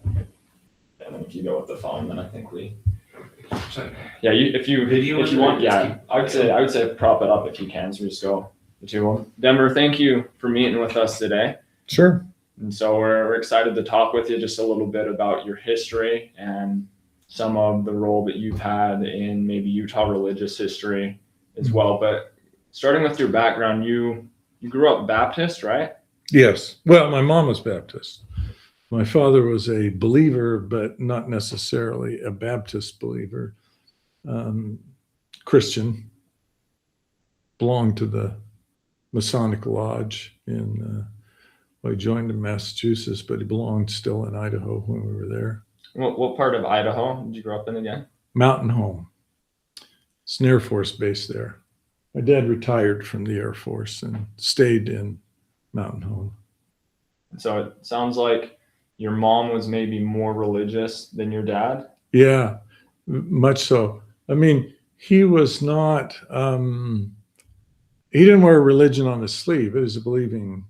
And then if you go with the phone, then I think we. So, Yeah, if you want, yeah, I would say prop it up if you can. So we just go the two of them. Denver, thank you for meeting with us today. Sure. And so we're excited to talk with you just a little bit about your history and some of the role that you've had in maybe Utah religious history as well. But starting with your background, you grew up Baptist, right? Yes. Well, my mom was Baptist. My father was a believer, but not necessarily a Baptist believer. Christian, belonged to the Masonic Lodge I joined in Massachusetts, but he belonged still in Idaho when we were there. What part of Idaho did you grow up in again? Mountain Home. It's an Air Force base there. My dad retired from the Air Force and stayed in Mountain Home. So it sounds like your mom was maybe more religious than your dad? Yeah, much so. I mean, he was not, he didn't wear religion on his sleeve. He was a believing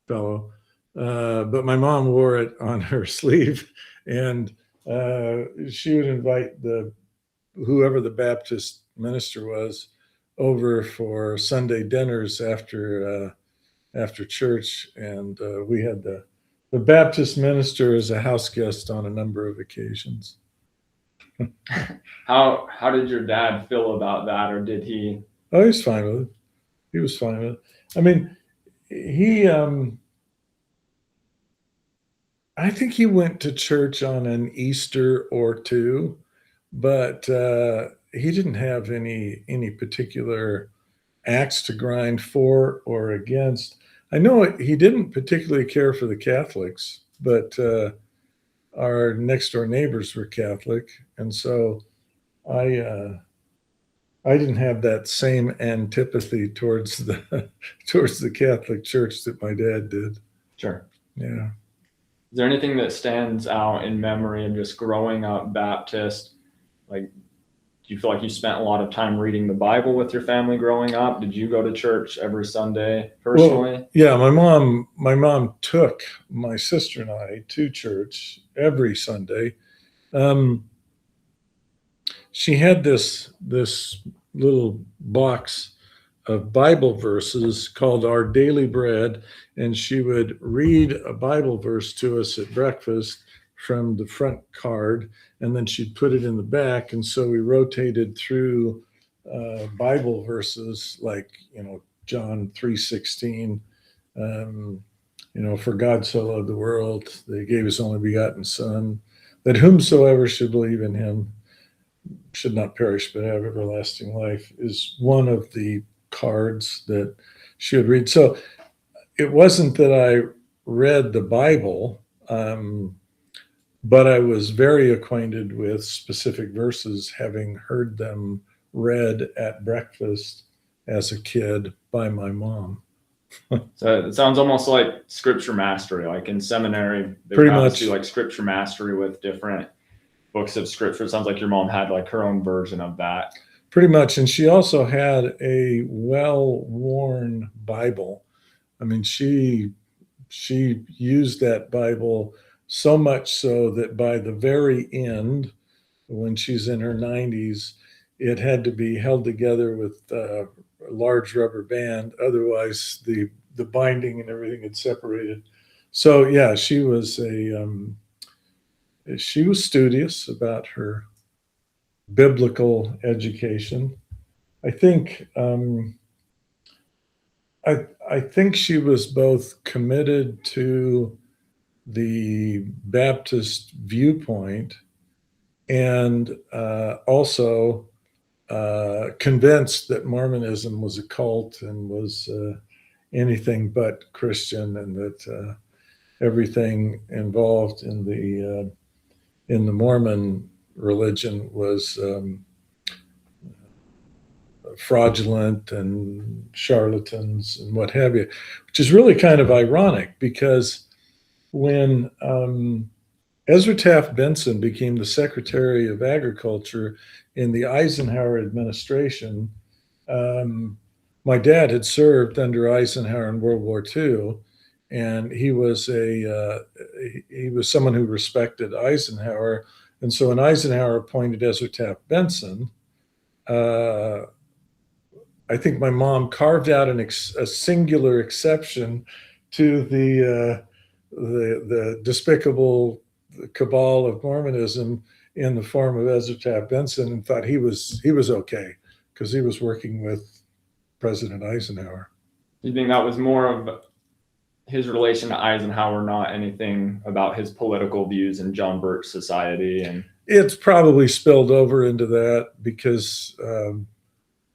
fellow. But my mom wore it on her sleeve, and she would invite whoever the Baptist minister was over for Sunday dinners after church, and we had the Baptist minister as a house guest on a number of occasions. How did your dad feel about that, or did he? Oh, he was fine with it. He was fine with it. I mean, he I think he went to church on an Easter or two, but he didn't have any particular axe to grind for or against. I know he didn't particularly care for the Catholics, but our next door neighbors were Catholic, and so I didn't have that same antipathy towards the Catholic Church that my dad did. Sure. Yeah. Is there anything that stands out in memory of just growing up Baptist? Like, do you feel like you spent a lot of time reading the Bible with your family growing up? Did you go to church every Sunday personally? Well, yeah, my mom took my sister and I to church every Sunday. She had this little box of Bible verses called Our Daily Bread, and she would read a Bible verse to us at breakfast from the front card, and then she'd put it in the back. And so we rotated through Bible verses like, John 3:16, for God so loved the world, that he gave his only begotten Son, that whomsoever should believe in him should not perish but have everlasting life, is one of the cards that she would read. So it wasn't that I read the Bible, but I was very acquainted with specific verses, having heard them read at breakfast as a kid by my mom. So it sounds almost like scripture mastery, like in seminary, they Pretty would much do like scripture mastery with different books of scripture. It sounds like your mom had like her own version of that. Pretty much. And she also had a well-worn Bible. I mean, she used that Bible so much so that by the very end, when she's in her 90s, it had to be held together with a large rubber band. Otherwise, the binding and everything had separated. So yeah, she was studious about her biblical education. I think I think she was both committed to the Baptist viewpoint and also convinced that Mormonism was a cult and was anything but Christian, and that everything involved in the Mormon religion was fraudulent and charlatans and what have you, which is really kind of ironic, because when Ezra Taft Benson became the Secretary of Agriculture in the Eisenhower administration, my dad had served under Eisenhower in World War II, and he was he was someone who respected Eisenhower. And so when Eisenhower appointed Ezra Taft Benson, I think my mom carved out a singular exception to the despicable cabal of Mormonism in the form of Ezra Taft Benson, and thought he was okay because he was working with President Eisenhower. You think that was more of his relation to Eisenhower, not anything about his political views in John Birch society? And it's probably spilled over into that because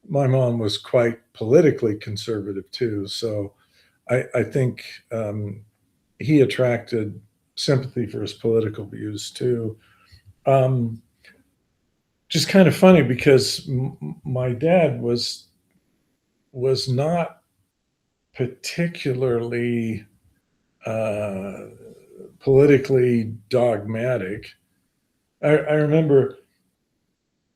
my mom was quite politically conservative too. So I think he attracted sympathy for his political views too. Just kind of funny because my dad was not particularly politically dogmatic. I remember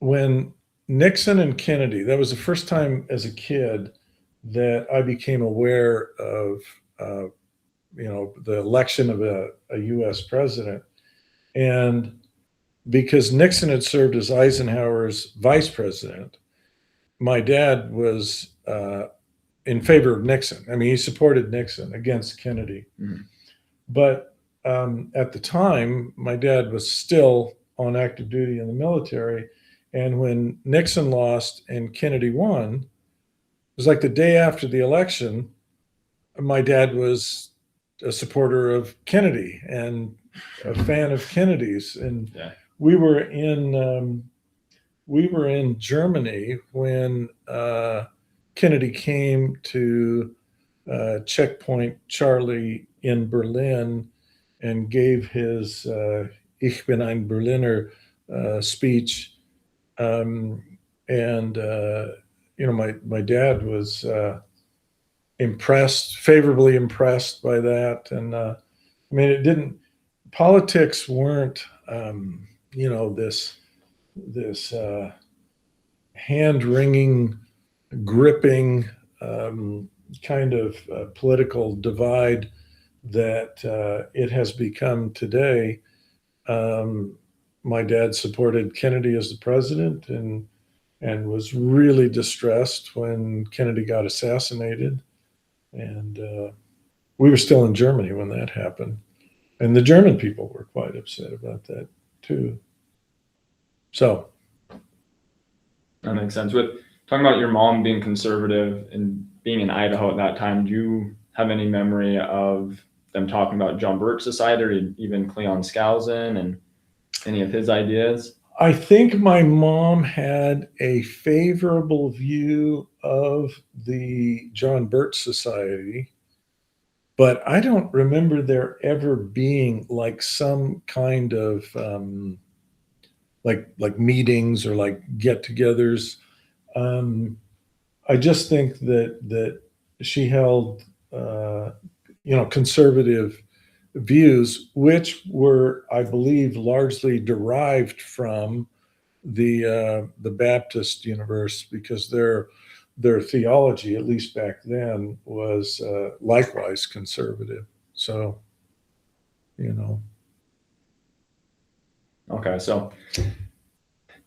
when Nixon and Kennedy, that was the first time as a kid that I became aware of, the election of a U.S. president. And because Nixon had served as Eisenhower's vice president, my dad was in favor of Nixon. I mean, he supported Nixon against Kennedy. Mm-hmm. But at the time, my dad was still on active duty in the military. And when Nixon lost and Kennedy won, it was like the day after the election, my dad was a supporter of Kennedy and a fan of Kennedy's. And we were in Germany when Kennedy came to Checkpoint Charlie in Berlin and gave his Ich bin ein Berliner speech. My dad was favorably impressed by that. And politics weren't, this hand-wringing, gripping kind of political divide that it has become today. My dad supported Kennedy as the president and was really distressed when Kennedy got assassinated. And we were still in Germany when that happened. And the German people were quite upset about that too. So. That makes sense. With talking about your mom being conservative and being in Idaho at that time, do you have any memory of them talking about John Birch Society or even Cleon Skousen and any of his ideas? I think my mom had a favorable view of the John Birch Society, but I don't remember there ever being like some kind of like meetings or like get-togethers. I just think that she held conservative views, which were, I believe, largely derived from the Baptist universe, because their theology, at least back then, was likewise conservative. So, Okay, so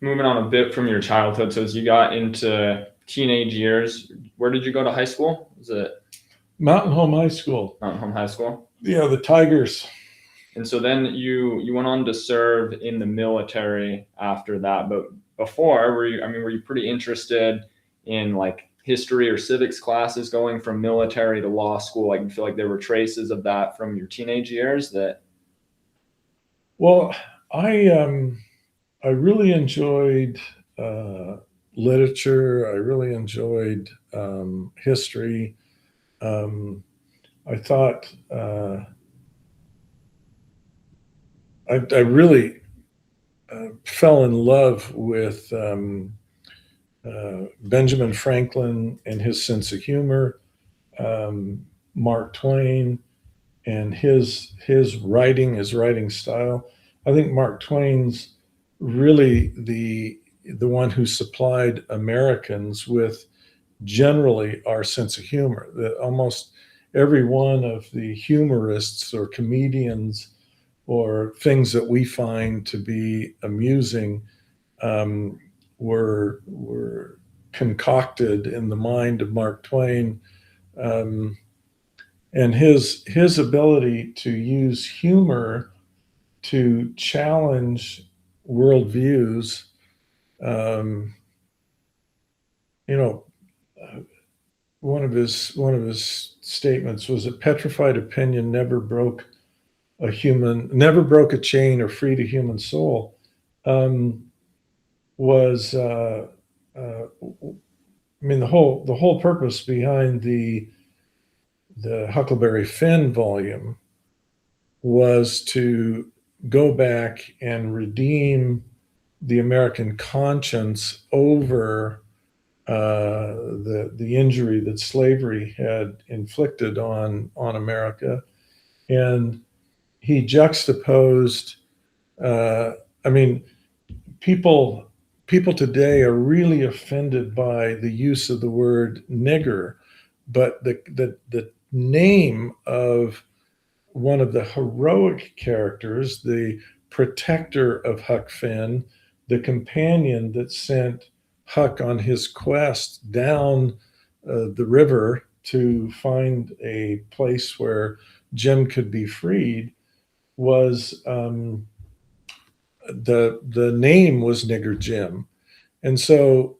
moving on a bit from your childhood, so as you got into teenage years, where did you go to high school? Was it Mountain Home High School? Mountain Home High School. Yeah, the Tigers. And so then you went on to serve in the military after that. But before, were you pretty interested in like history or civics classes going from military to law school? Like, you feel like there were traces of that from your teenage years that? Well, I really enjoyed literature. I really enjoyed history. I thought I really fell in love with Benjamin Franklin and his sense of humor, Mark Twain and his writing style. I think Mark Twain's really the one who supplied Americans with generally our sense of humor. That almost every one of the humorists or comedians or things that we find to be amusing were concocted in the mind of Mark Twain, and his ability to use humor to challenge worldviews. Um, you know, one of his statements was that petrified opinion never broke a chain or freed a human soul. Um, was I mean, the whole purpose behind the Huckleberry Finn volume was to go back and redeem the American conscience over the injury that slavery had inflicted on America, and he juxtaposed. I mean, people people today are really offended by the use of the word nigger, but the name of one of the heroic characters, the protector of Huck Finn, the companion that sent Huck on his quest down the river to find a place where Jim could be freed, was the name was Nigger Jim, and so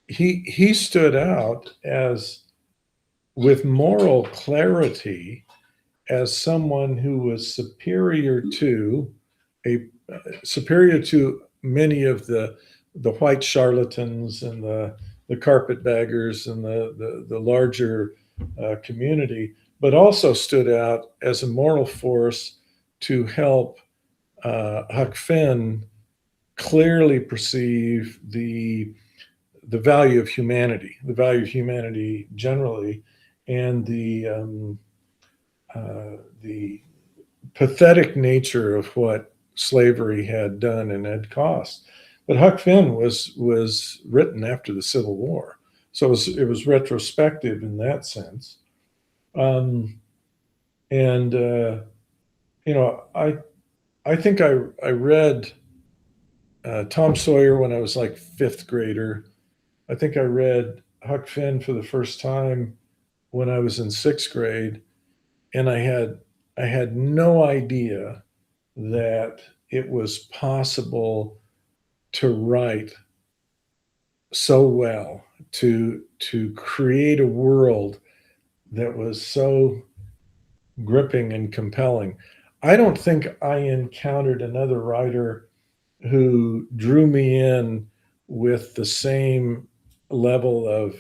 he stood out as with moral clarity as someone who was a superior to many of the white charlatans and the carpetbaggers and the larger community, but also stood out as a moral force to help Huck Finn clearly perceive the value of humanity generally, and the pathetic nature of what slavery had done and had cost. But Huck Finn was written after the Civil War, so it was retrospective in that sense. And you know, I think I read Tom Sawyer when I was like fifth grader. I think I read Huck Finn for the first time when I was in sixth grade, and I had no idea that it was possible to write so well, to create a world that was so gripping and compelling. I don't think I encountered another writer who drew me in with the same level of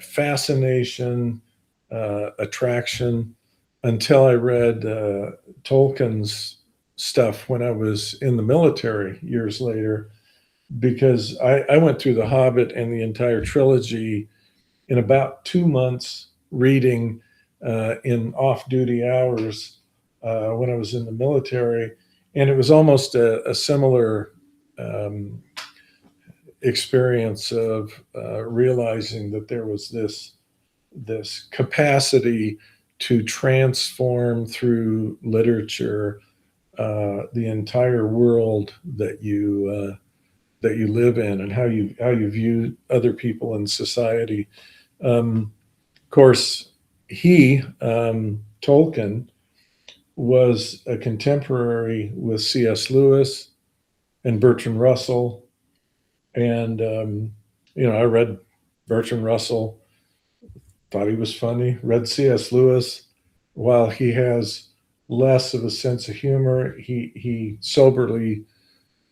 fascination, attraction, until I read Tolkien's stuff when I was in the military years later, because I went through The Hobbit and the entire trilogy in about 2 months, reading in off duty hours when I was in the military. And it was almost a similar experience of realizing that there was this capacity to transform through literature the entire world that you live in, and how you view other people in society. Of course, Tolkien was a contemporary with C.S. Lewis and Bertrand Russell, and I read Bertrand Russell, thought he was funny. Read C.S. Lewis, while he has less of a sense of humor, he soberly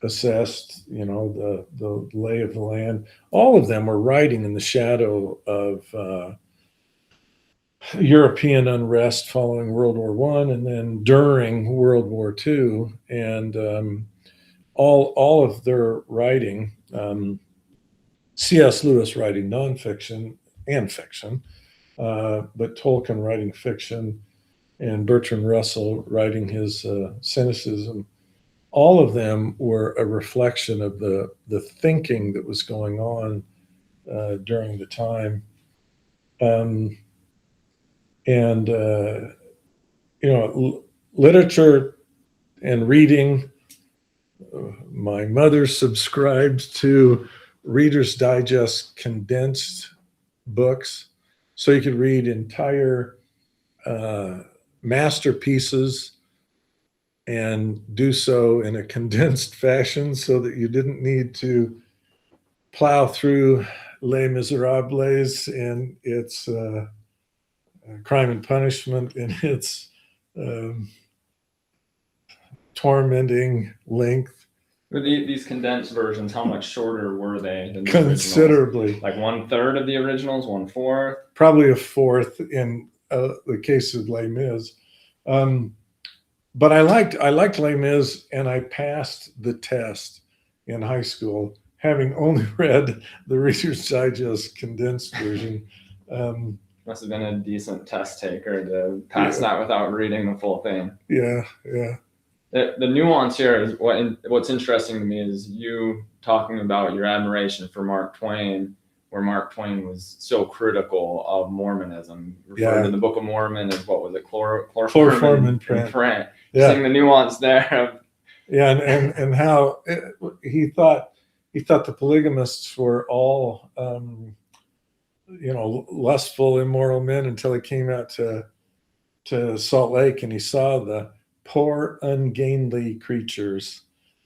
assessed, the lay of the land. All of them were writing in the shadow of European unrest following World War One, and then during World War Two, and all of their writing. C.S. Lewis writing nonfiction and fiction, but Tolkien writing fiction, and Bertrand Russell writing his cynicism. All of them were a reflection of the thinking that was going on during the time. And literature and reading. My mother subscribed to Reader's Digest condensed books, so you could read entire masterpieces and do so in a condensed fashion so that you didn't need to plow through Les Miserables and its Crime and Punishment and its tormenting length. These condensed versions, how much shorter were they than the Considerably. originals? Like 1/3 of the originals, 1/4? Probably a fourth in the case of Les Mis. But I liked Les Mis, and I passed the test in high school, having only read the Reader's Digest condensed version. Must have been a decent test taker to pass that without reading the full thing. Yeah. The nuance here is what's interesting to me is you talking about your admiration for Mark Twain, where Mark Twain was so critical of Mormonism, referred to the Book of Mormon as, what was it, chloroform in print. Yeah. Seeing the nuance there. And how he thought the polygamists were all lustful, immoral men until he came out to Salt Lake and he saw the poor, ungainly creatures.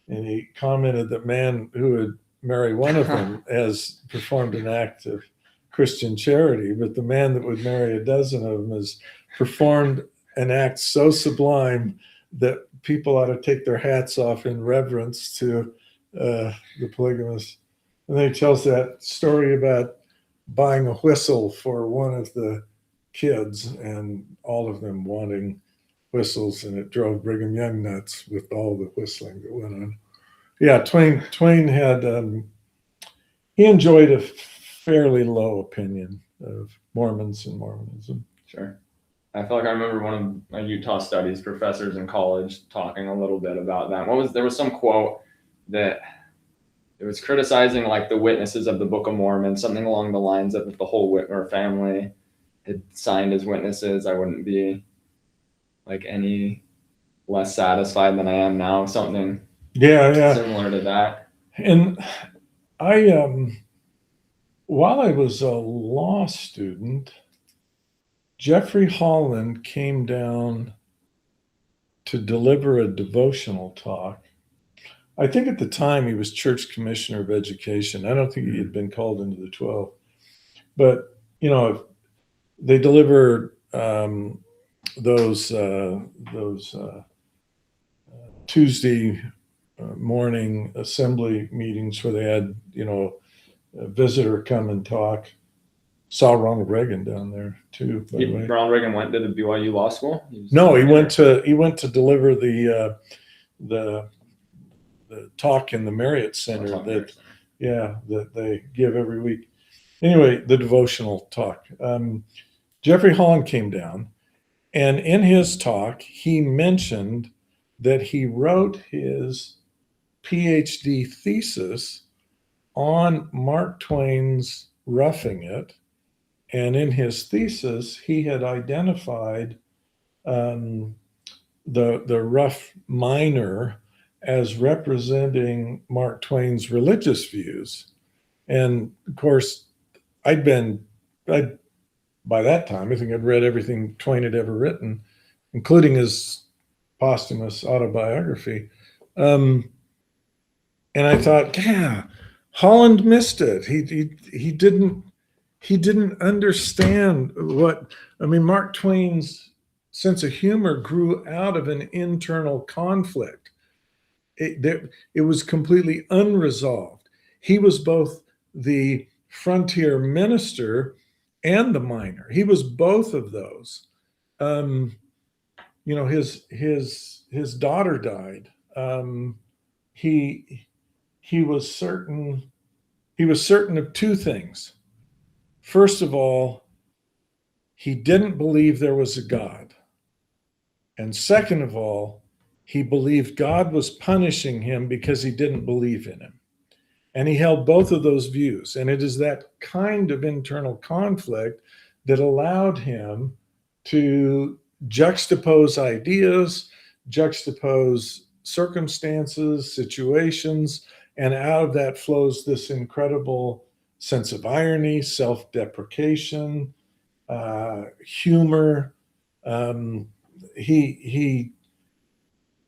And he commented that man who would marry one of them has performed an act of Christian charity, but the man that would marry a dozen of them has performed an act so sublime that people ought to take their hats off in reverence to the polygamists. And then he tells that story about buying a whistle for one of the kids and all of them wanting whistles, and it drove Brigham Young nuts with all the whistling that went on. Yeah, Twain had he enjoyed a fairly low opinion of Mormons and Mormonism. Sure. I feel like I remember one of my Utah studies professors in college talking a little bit about that. There was some quote that it was criticizing like the witnesses of the Book of Mormon, something along the lines of if the whole Whitmer family had signed as witnesses, I wouldn't be like any less satisfied than I am now. Something similar to that. And I while I was a law student, Jeffrey Holland came down to deliver a devotional talk. I think at the time he was church commissioner of education. I don't think he had been called into the 12. But, they delivered those Tuesday morning assembly meetings where they had, a visitor come and talk. Saw Ronald Reagan down there too. By the way. Ronald Reagan went to the BYU Law School? No, he went to deliver the talk in the Marriott Center that they give every week. Anyway, the devotional talk. Jeffrey Holland came down, and in his talk, he mentioned that he wrote his PhD thesis on Mark Twain's Roughing It. And in his thesis, he had identified the rough miner as representing Mark Twain's religious views. And of course, by that time, I think I'd read everything Twain had ever written, including his posthumous autobiography. And I thought, Holland missed it. He didn't understand Mark Twain's sense of humor grew out of an internal conflict. It was completely unresolved. He was both the frontier minister and the miner. He was both of those. His daughter died. He was certain of two things. First of all, he didn't believe there was a God. And second of all, he believed God was punishing him because he didn't believe in him. And he held both of those views. And it is that kind of internal conflict that allowed him to juxtapose ideas, juxtapose circumstances, situations, and out of that flows this incredible sense of irony, self-deprecation, humor. Um, he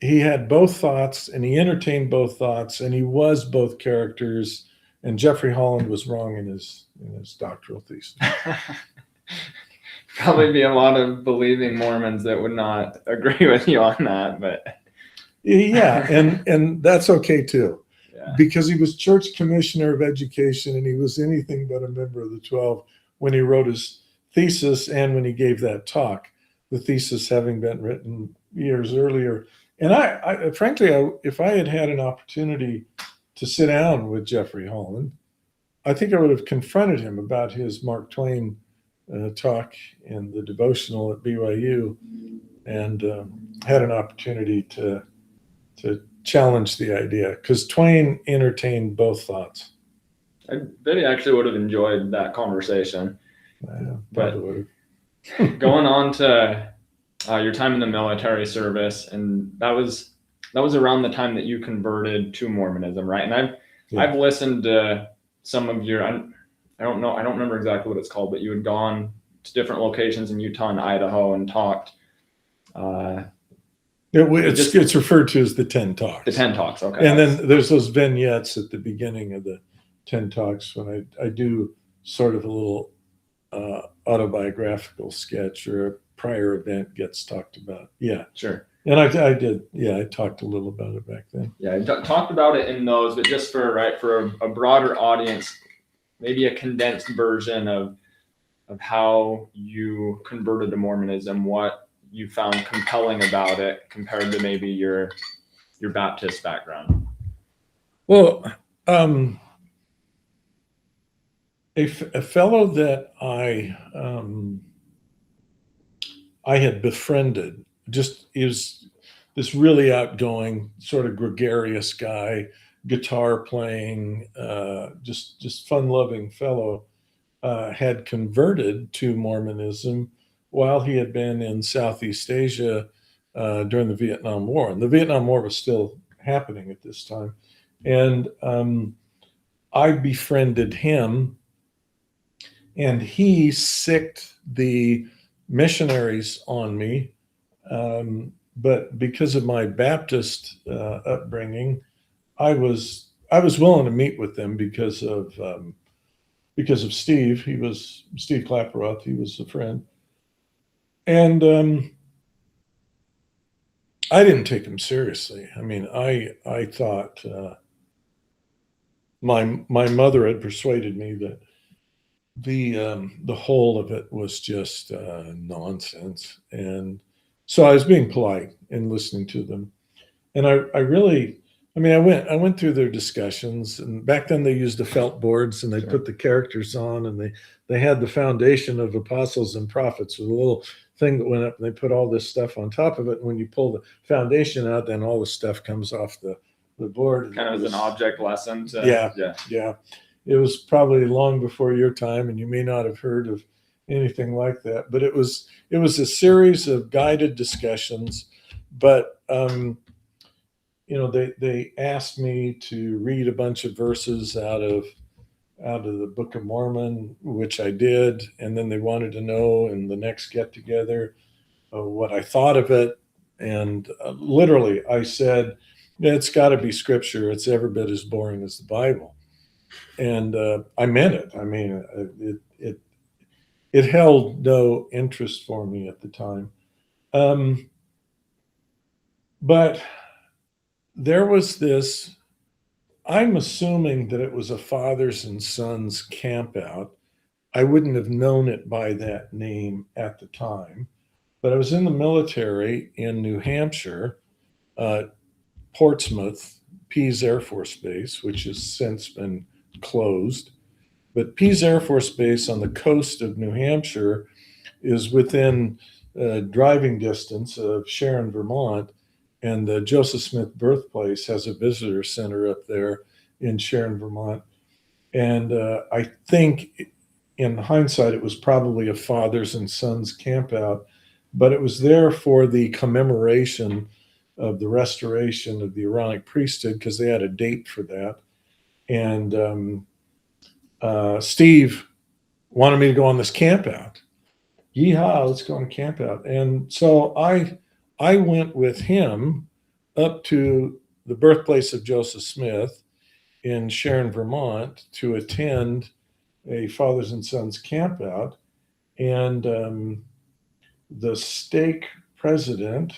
had both thoughts, and he entertained both thoughts, and he was both characters. And Jeffrey Holland was wrong in his doctoral thesis. Probably be a lot of believing Mormons that would not agree with you on that, but yeah, and that's okay too, yeah. because he was church commissioner of education, and he was anything but a member of the 12 when he wrote his thesis and when he gave that talk. The thesis having been written years earlier. And I frankly, if I had had an opportunity to sit down with Jeffrey Holland, I think I would have confronted him about his Mark Twain talk in the devotional at BYU, and had an opportunity to challenge the idea, because Twain entertained both thoughts. I bet he actually would have enjoyed that conversation. But going on to your time in the military service, and that was around the time that you converted to Mormonism, right? And I've listened to some of your, I don't remember exactly what it's called, but you had gone to different locations in Utah and Idaho and talked. It's referred to as the 10 Talks. The 10 Talks, okay. And then there's those vignettes at the beginning of the 10 Talks when I do sort of a little autobiographical sketch, or a prior event gets talked about. Yeah, sure. And I did. Yeah, I talked a little about it back then. Yeah, I talked about it in those, but just for a broader audience, maybe a condensed version of how you converted to Mormonism, what you found compelling about it compared to maybe your Baptist background. Well, a fellow that I had befriended just is this really outgoing, sort of gregarious guy, guitar playing, just fun-loving fellow, had converted to Mormonism while he had been in Southeast Asia during the Vietnam War. And the Vietnam War was still happening at this time. And I befriended him, and he sicked the missionaries on me. But because of my Baptist upbringing, I was willing to meet with them because of Steve. Steve Klaproth. He was a friend, and I didn't take him seriously. I mean, I thought my mother had persuaded me that the whole of it was just nonsense, and so I was being polite and listening to them. And I went through their discussions, and back then they used the felt boards, and they put the characters on, and they had the foundation of apostles and prophets with a little thing that went up, and they put all this stuff on top of it. And when you pull the foundation out, then all the stuff comes off the board. Kind of as an object lesson. Yeah. It was probably long before your time, and you may not have heard of anything like that. But it was a series of guided discussions. But they asked me to read a bunch of verses out of the Book of Mormon, which I did, and then they wanted to know in the next get together what I thought of it. And literally, I said, it's got to be scripture. It's every bit as boring as the Bible. And I meant it. I mean, it held no interest for me at the time. But there was this, I'm assuming that it was a fathers and sons camp out. I wouldn't have known it by that name at the time, but I was in the military in New Hampshire, Portsmouth, Pease Air Force Base, which has since been closed. But Pease Air Force Base on the coast of New Hampshire is within driving distance of Sharon, Vermont. And the Joseph Smith birthplace has a visitor center up there in Sharon, Vermont. And I think in hindsight, it was probably a fathers and sons camp out. but it was there for the commemoration of the restoration of the Aaronic priesthood because they had a date for that. And Steve wanted me to go on this camp out. Yeehaw, let's go on a camp out. And so I went with him up to the birthplace of Joseph Smith in Sharon, Vermont, to attend a fathers and sons camp out. And the stake president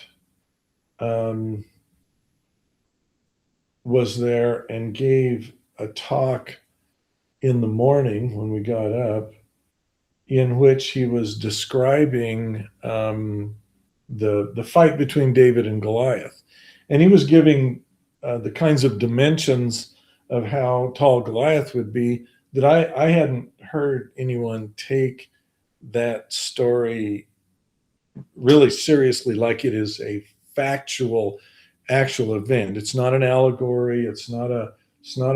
was there and gave a talk in the morning when we got up, in which he was describing the fight between David and Goliath, and he was giving the kinds of dimensions of how tall Goliath would be that I hadn't heard anyone take that story really seriously, like it is a factual, actual event. It's not an allegory. It's not a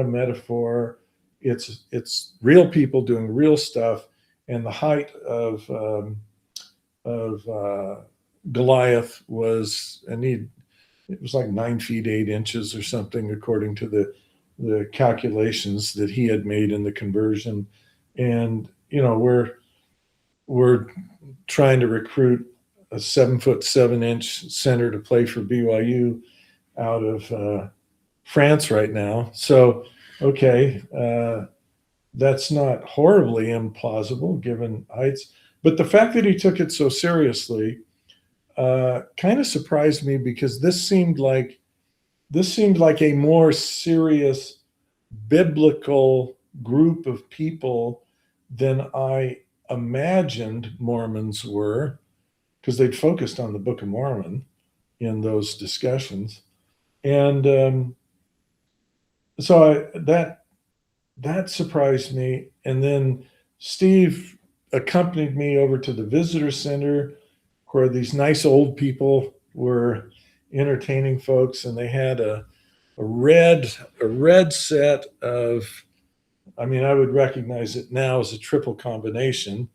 metaphor. It's real people doing real stuff. And the height of Goliath was, it was like 9 feet 8 inches or something, according to the calculations that he had made in the conversion. And we're trying to recruit a 7'7" center to play for BYU out of France right now. So, okay, that's not horribly implausible given heights, but the fact that he took it so seriously kind of surprised me, because this seemed like a more serious biblical group of people than I imagined Mormons were, because they'd focused on the Book of Mormon in those discussions. And so that surprised me. And then Steve accompanied me over to the visitor center, where these nice old people were entertaining folks, and they had a red set of, I mean, I would recognize it now as a triple combination.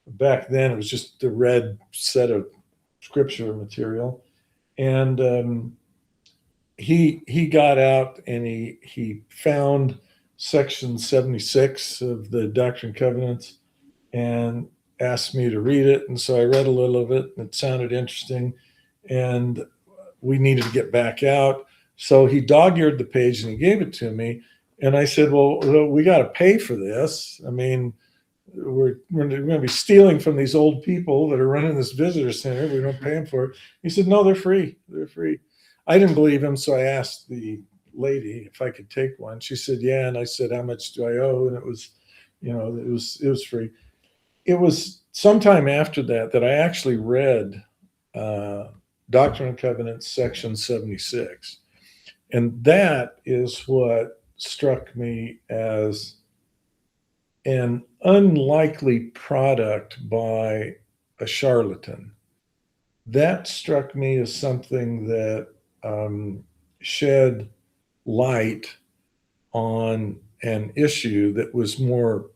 Back then, it was just the red set of scripture material. And he got out and he found section 76 of the Doctrine and Covenants and asked me to read it. And so I read a little of it, and it sounded interesting. And we needed to get back out. So he dog-eared the page and he gave it to me. And I said, well, we got to pay for this. I mean, we're going to be stealing from these old people that are running this visitor center. We don't pay them for it. He said, no, they're free. They're free. I didn't believe him. So I asked the lady if I could take one. She said, yeah. And I said, how much do I owe? And it was, it was free. It was sometime after that I actually read Doctrine and Covenants, section 76. And that is what struck me as an unlikely product by a charlatan. That struck me as something that shed light on an issue that was more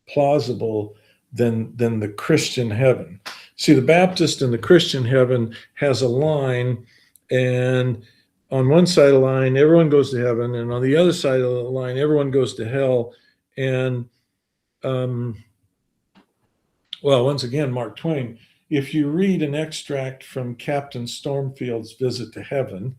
plausible than the Christian heaven. See, the Baptist in the Christian heaven has a line, and on one side of the line, everyone goes to heaven, and on the other side of the line, everyone goes to hell. And well, once again, Mark Twain, if you read an extract from Captain Stormfield's Visit to Heaven,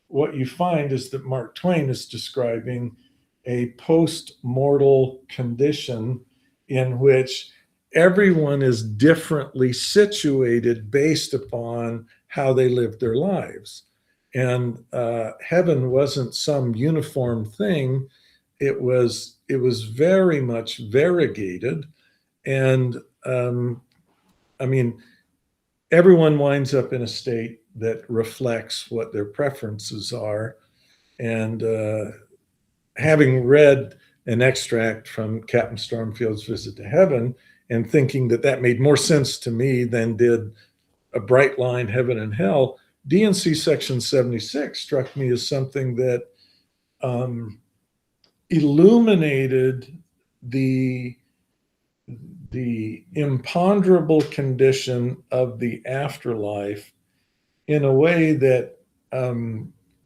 what you find is that Mark Twain is describing a post-mortal condition in which everyone is differently situated based upon how they lived their lives. And heaven wasn't some uniform thing. It was very much variegated. And I mean, everyone winds up in a state that reflects what their preferences are. And having read an extract from Captain Stormfield's Visit to Heaven and thinking that made more sense to me than did a bright line heaven and hell, D&C section 76 struck me as something that illuminated the the imponderable condition of the afterlife in a way that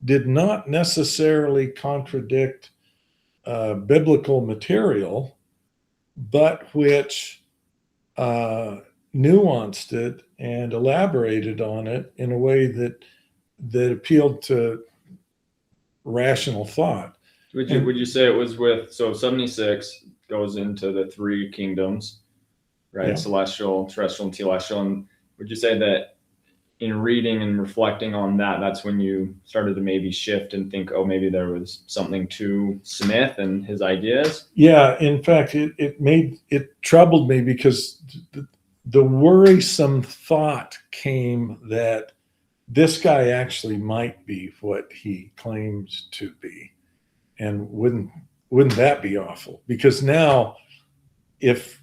did not necessarily contradict biblical material, but which nuanced it and elaborated on it in a way that appealed to rational thought. Would you say it was with, so 76 goes into the three kingdoms, right? Yeah. Celestial, terrestrial, and telestial. And would you say that in reading and reflecting on that, that's when you started to maybe shift and think, oh, maybe there was something to Smith and his ideas? Yeah, in fact, it troubled me because the worrisome thought came that this guy actually might be what he claims to be. And wouldn't that be awful? Because now if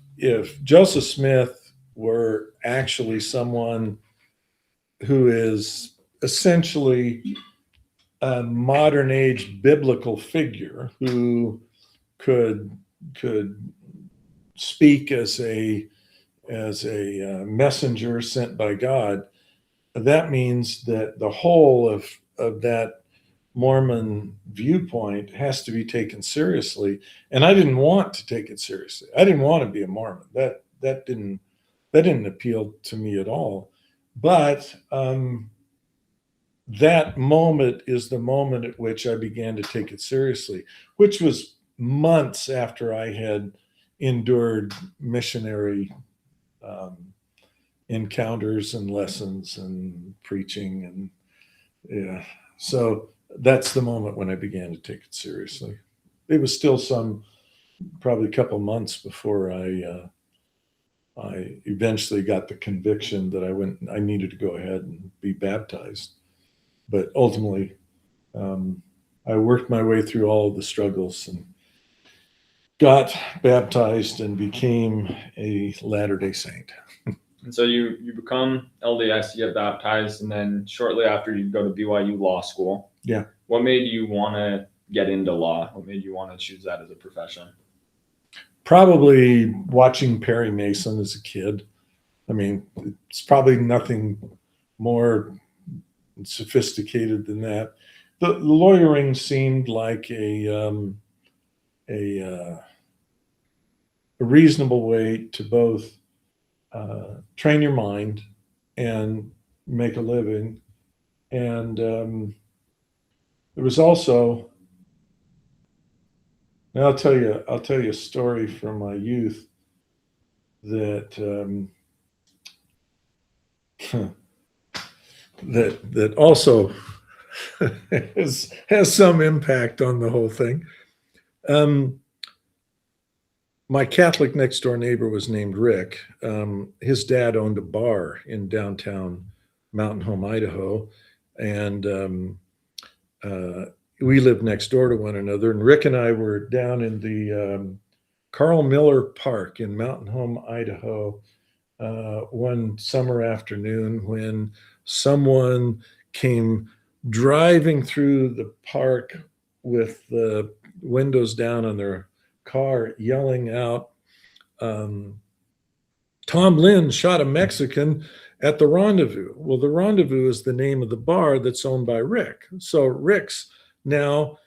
Joseph Smith were actually someone who is essentially a modern age biblical figure who could speak as a messenger sent by God, that means that the whole of that Mormon viewpoint has to be taken seriously. And I didn't want to take it seriously. I didn't want to be a Mormon. That didn't appeal to me at all. But that moment is the moment at which I began to take it seriously, which was months after I had endured missionary encounters and lessons and preaching. And yeah, so that's the moment when I began to take it seriously. It was still probably a couple months before I eventually got the conviction that I needed to go ahead and be baptized. But ultimately, I worked my way through all of the struggles and got baptized and became a Latter-day Saint. And so you become LDS, you get baptized, and then shortly after you go to BYU Law School. Yeah. What made you want to get into law? What made you want to choose that as a profession? Probably watching Perry Mason as a kid. I mean, it's probably nothing more sophisticated than that. The lawyering seemed like a reasonable way to both train your mind and make a living. And there was also, now I'll tell you a story from my youth that that also has some impact on the whole thing. My Catholic next door neighbor was named Rick. His dad owned a bar in downtown Mountain Home, Idaho, and we lived next door to one another. And Rick and I were down in the Carl Miller Park in Mountain Home, Idaho, one summer afternoon when someone came driving through the park with the windows down on their car, yelling out, Tom Lynn shot a Mexican at the Rendezvous. Well, the Rendezvous is the name of the bar that's owned by Rick. So Rick's now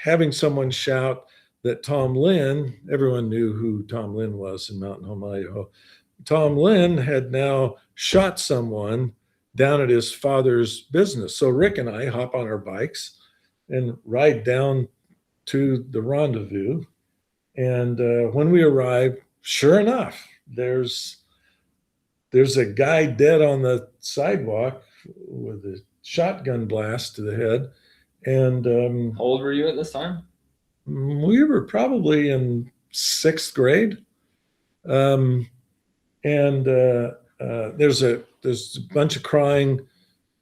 having someone shout that Tom Lynn, everyone knew who Tom Lynn was in Mountain Home, Idaho. Tom Lynn had now shot someone down at his father's business. So Rick and I hop on our bikes and ride down to the Rendezvous. And when we arrive, sure enough, there's a guy dead on the sidewalk with a shotgun blast to the head. And how old were you at this time? We were probably in 6th grade. And there's a bunch of crying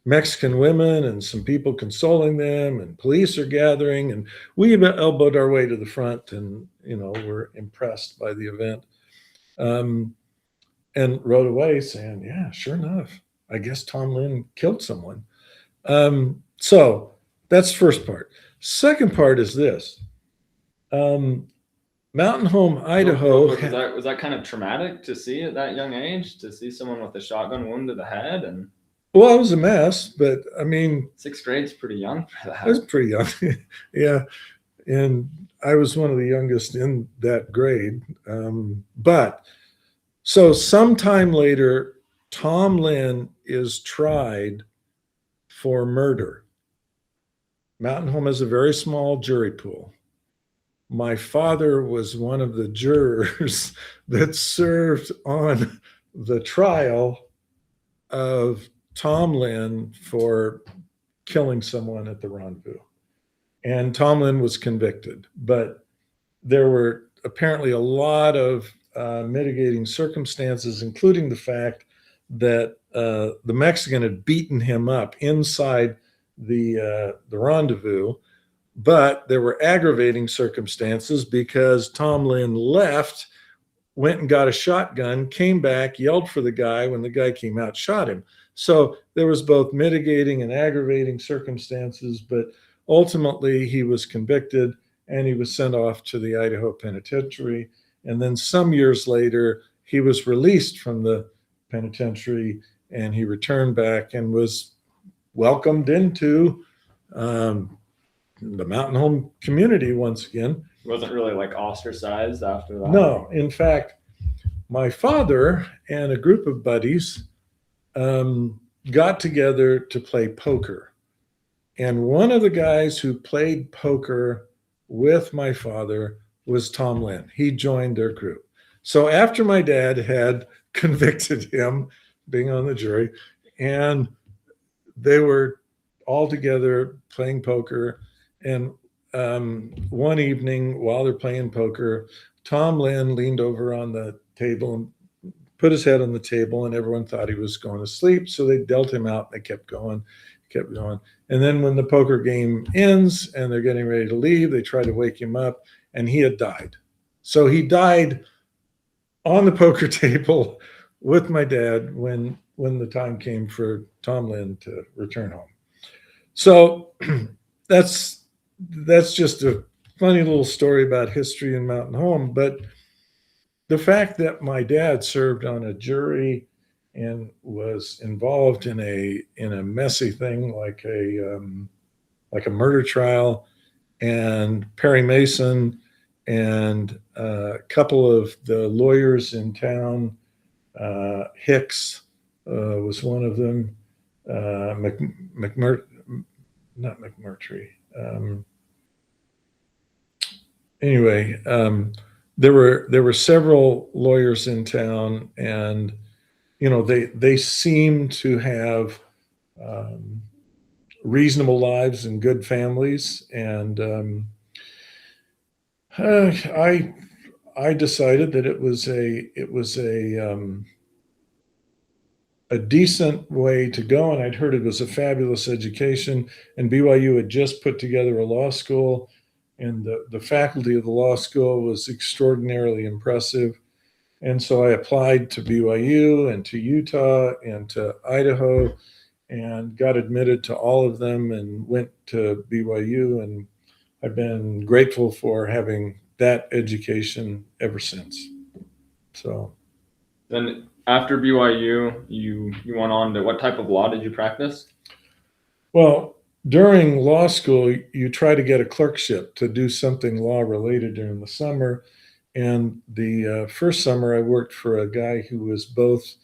Mexican women and some people consoling them, and police are gathering, and we elbowed our way to the front, and were impressed by the event, and rode away saying, yeah, sure enough, I guess Tom Lynn killed someone. So that's the first part. Second part is this. Mountain Mountain Home, Real Idaho. quick, was that kind of traumatic to see at that young age, to see someone with a shotgun wound to the head? And Well, it was a mess, but I mean, 6th grade's pretty young for I was that. pretty young. Yeah. And I was one of the youngest in that grade. But so sometime later, Tom Lynn is tried for murder. Mountain Home has a very small jury pool. My father was one of the jurors that served on the trial of Tom Lynn for killing someone at the rendezvous. And Tom Lynn was convicted, but there were apparently a lot of mitigating circumstances, including the fact that the Mexican had beaten him up inside the rendezvous. But there were aggravating circumstances because Tom Lynn left, went and got a shotgun, came back, yelled for the guy. When the guy came out, shot him. So there was both mitigating and aggravating circumstances, but ultimately he was convicted and he was sent off to the Idaho penitentiary. And then some years later, he was released from the penitentiary and he returned back and was welcomed into the Mountain Home community once again. Wasn't really like ostracized after that. No, in fact, my father and a group of buddies got together to play poker. And one of the guys who played poker with my father was Tom Lynn. He joined their group. So after my dad had convicted him, being on the jury, and they were all together playing poker. And one evening while they're playing poker, Tom Lynn leaned over on the table and put his head on the table, and everyone thought he was going to sleep. So they dealt him out and they kept going. And then when the poker game ends and they're getting ready to leave, they try to wake him up and he had died. So he died on the poker table with my dad when the time came for Tom Lynn to return home. So that's just a funny little story about history in Mountain Home. But the fact that my dad served on a jury and was involved in a messy thing like a murder trial, and Perry Mason and a couple of the lawyers in town, Hicks was one of them, not McMurtry. Anyway, there were several lawyers in town, and they seem to have reasonable lives and good families. And I decided that it was a decent way to go, and I'd heard it was a fabulous education. And BYU had just put together a law school, and the faculty of the law school was extraordinarily impressive. And so I applied to BYU and to Utah and to Idaho and got admitted to all of them and went to BYU. And I've been grateful for having that education ever since. So then after BYU, you went on to, what type of law did you practice? Well, during law school, you try to get a clerkship to do something law related during the summer. And the first summer, I worked for a guy who was both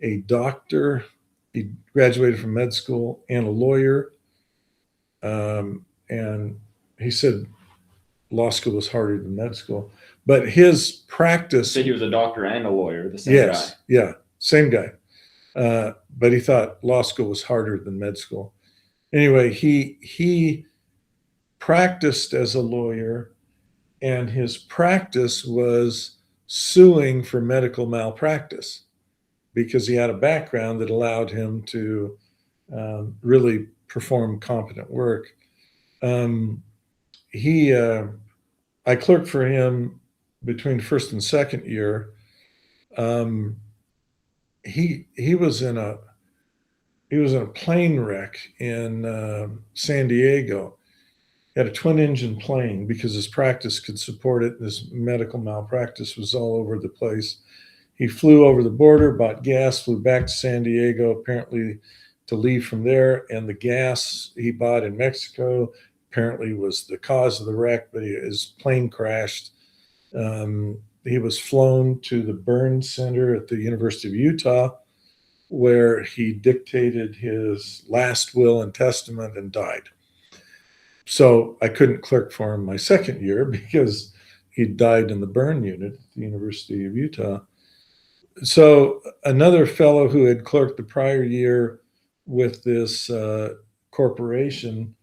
a doctor, he graduated from med school, and a lawyer. And he said law school was harder than med school. But his practice. You said he was a doctor and a lawyer, the same yes, guy. Yeah, same guy. But he thought law school was harder than med school. Anyway, he practiced as a lawyer, and his practice was suing for medical malpractice because he had a background that allowed him to really perform competent work. I clerked for him between first and second year. He was in a plane wreck in San Diego, had a twin engine plane because his practice could support it. This medical malpractice was all over the place. He flew over the border, bought gas, flew back to San Diego, apparently to leave from there. And the gas he bought in Mexico apparently was the cause of the wreck, but his plane crashed. He was flown to the burn center at the University of Utah, where he dictated his last will and testament and died. So I couldn't clerk for him my second year because he died in the burn unit at the University of Utah. So another fellow who had clerked the prior year with this corporation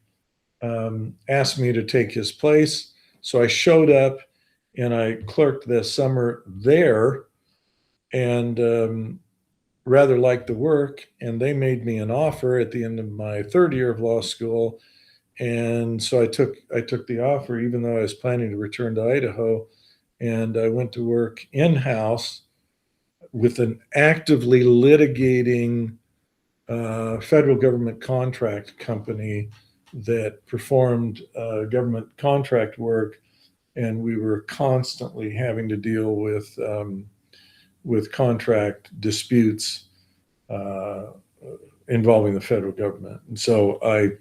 asked me to take his place. So I showed up and I clerked this summer there, and rather liked the work. And they made me an offer at the end of my third year of law school. And so I took the offer, even though I was planning to return to Idaho. And I went to work in-house with an actively litigating federal government contract company that performed government contract work, and we were constantly having to deal with contract disputes involving the federal government. And so I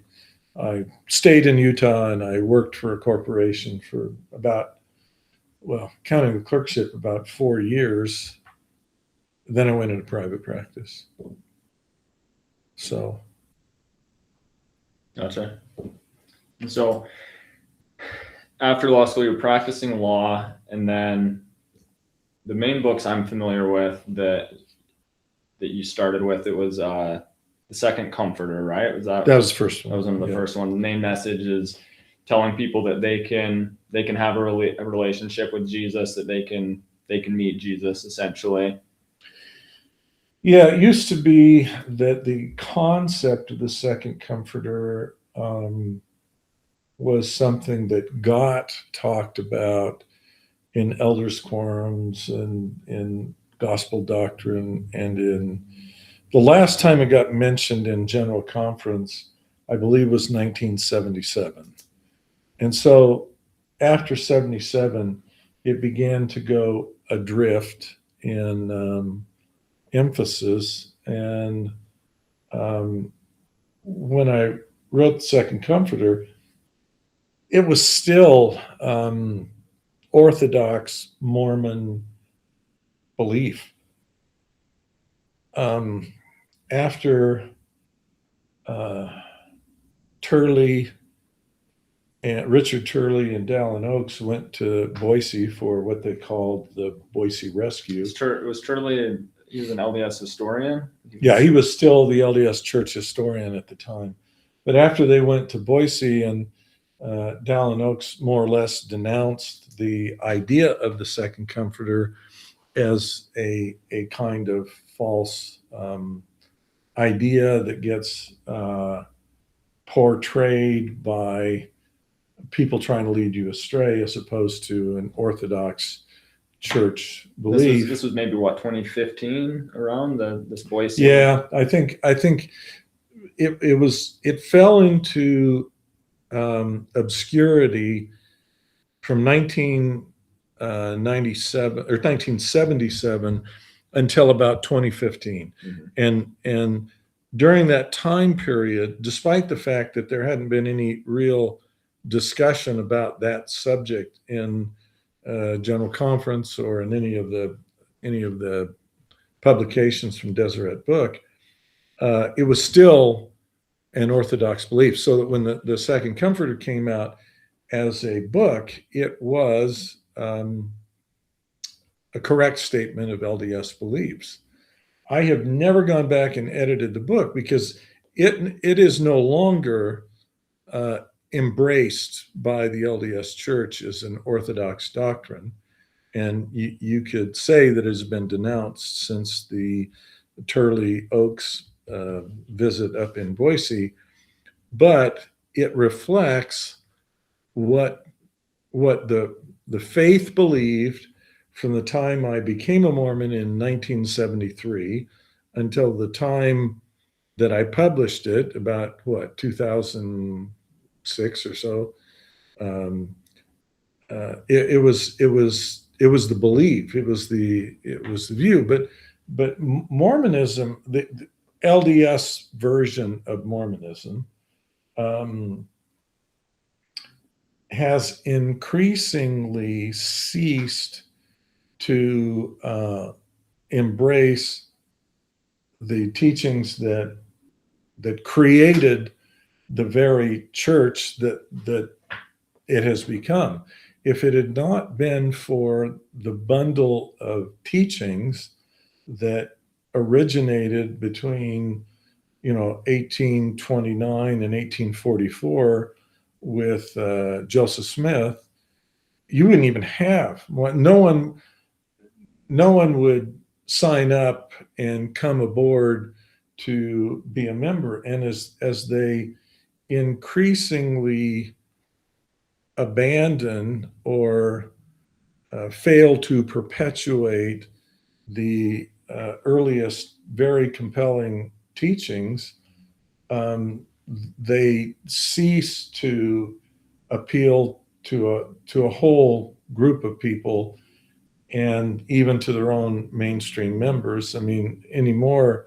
stayed in Utah and I worked for a corporation for about, well, counting the clerkship, about 4 years. Then I went into private practice. So. Gotcha. And so after law school, you're practicing law, and then the main books I'm familiar with that you started with, it was The Second Comforter, right? That was the first one. That was one of the first ones. The main message is telling people that they can have a relationship with Jesus, that they can meet Jesus, essentially. Yeah, it used to be that the concept of the Second Comforter was something that got talked about in elders' quorums and in gospel doctrine, and in the last time it got mentioned in general conference, I believe, was 1977. And so after 77, it began to go adrift in emphasis. And when I wrote The Second Comforter, it was still Orthodox Mormon belief. After Turley and Richard Turley and Dallin Oaks went to Boise for what they called the Boise Rescue. Was Turley, he was an LDS historian? Yeah, he was still the LDS church historian at the time. But after they went to Boise, and Dallin Oaks more or less denounced the idea of the Second Comforter as a kind of false idea that gets portrayed by people trying to lead you astray, as opposed to an Orthodox church belief. This was maybe what, 2015, around this Boise? Yeah, I think it fell into obscurity from 1997 or 1977 until about 2015. Mm-hmm. And during that time period, despite the fact that there hadn't been any real discussion about that subject in general conference or in any of the publications from Deseret Book, it was still an Orthodox belief. So that when the Second Comforter came out as a book, it was a correct statement of LDS beliefs. I have never gone back and edited the book because it is no longer embraced by the LDS Church as an Orthodox doctrine. And you could say that it has been denounced since the Turley Oaks visit up in Boise, but it reflects what the faith believed from the time I became a Mormon in 1973 until the time that I published it, about 2006 or so. Um, it was the belief, it was the view, but Mormonism, the LDS version of Mormonism, has increasingly ceased to embrace the teachings that created the very church that it has become. If it had not been for the bundle of teachings that originated between 1829 and 1844 with Joseph Smith, you wouldn't even have no one would sign up and come aboard to be a member. And as they increasingly abandon or fail to perpetuate the earliest very compelling teachings, they cease to appeal to a whole group of people, and even to their own mainstream members. I mean, anymore,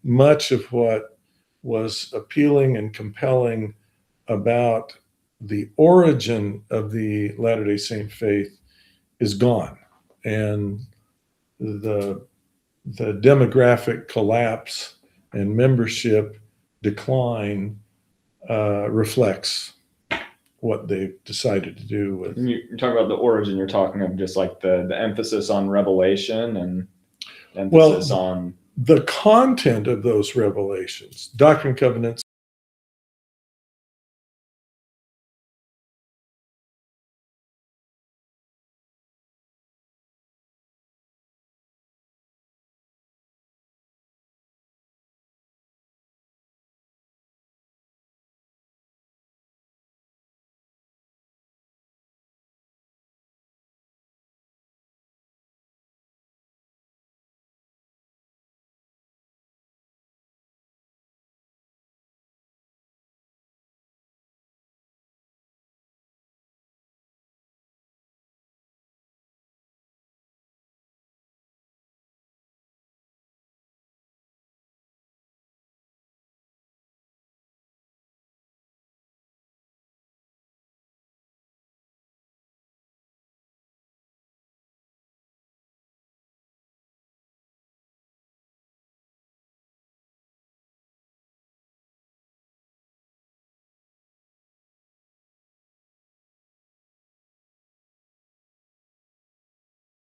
much of what was appealing and compelling about the origin of the Latter-day Saint faith is gone. And the demographic collapse and membership decline reflects what they've decided to do with. When you're talking about the origin, you're talking of just like the emphasis on revelation and emphasis on the content of those revelations, Doctrine and Covenants,